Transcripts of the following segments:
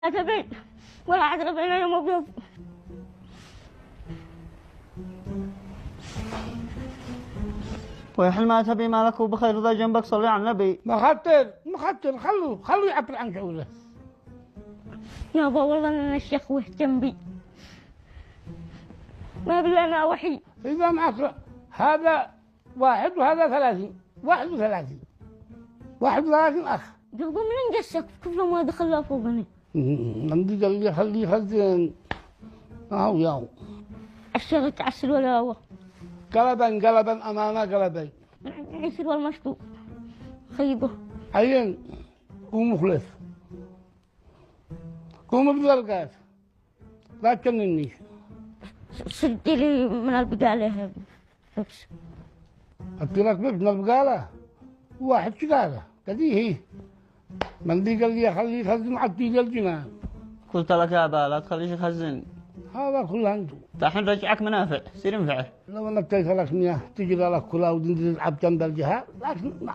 تبي ولا عذر بيننا يوم ابيض. ويحل ما تبي مالك وبخير ذا جنبك صلي على النبي. مخطر خلوا يعبر عن شعوره. يابا والله انا الشيخ واهتم بي، ما بلنا وحيد. إذا معك هذا 1 وهذا 30 31 31 أخ. قلبه من انجسك كل ما دخل فوقني. عندي قال لي خليه يخزن. أهو ياو. الشيخ تعسل ولا هو. قلبا أمانة قلبين. يصير والمشطوب خيبه. عين قوم خلص. قوم بذلقات لا تجننيش. سدي لي من البقالة بس. قلت لك من البقالة واحد شقالة كذي هي من ذي قال لي خليه يخزن عطيه الجنان. قلت لك يا أبا لا تخليش يخزن، هذا كله عنده. الحين رجعك منافع سير ينفعه. لو انك تيسر لك مياه تجري لك كلها وتنزل تلعب جنب الجهات لكن لا.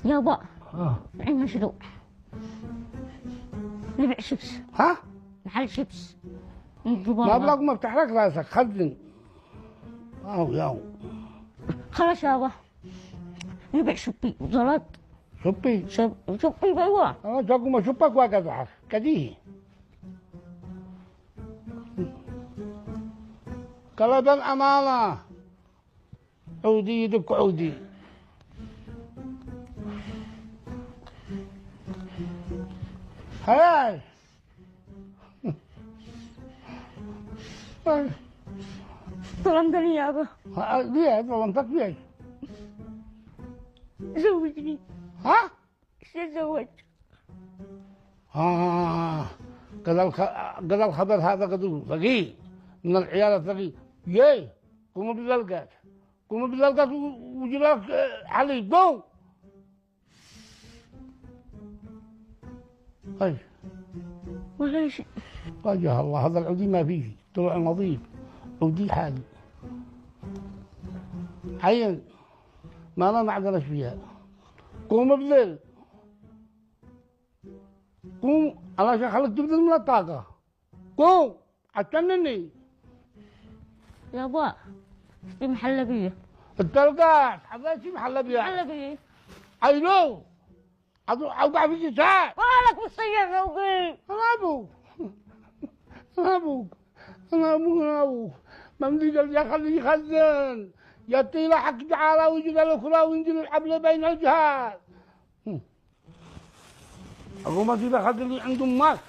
يابا عين مشروع نبيع شيبس. ها؟ محل شيبس. مبلغ ما افتح لك راسك خزن. ياو خلاص يابا نبيع شبي وزلط. شبي شبي بيوا. أنا جاكو ما شبك واقع كديه. قلبا أمانة عودي يدك عودي. هاي ظلمتني يابا. ليه ظلمتك ليش؟ زوجني. ها؟ تزوج. قد الخبر هذا قد ثقيل من العيال الثقيل. ياي قوموا بالزلقات وجلاك علي دو. ايش؟ ولا شيء. وجه الله هذا العودي ما فيه طلع نظيف عودي حالي. عين ما انا معذرش فيها. قوم بالليل قوم علشان خليك تبذل من الطاقة. قوم عتنني يابا في محلبية. التلقاح هذا شي محلبية. محلبية عينو اوقع في جساد. مالك بالسيارة فوقي. انا ابوك ممدي قال يا خليه يخزن يطيل حق تعالى ويجي له كلا وينزل الحبل بين الجهات. أقوم أجيب أخذ اللي عند أمك.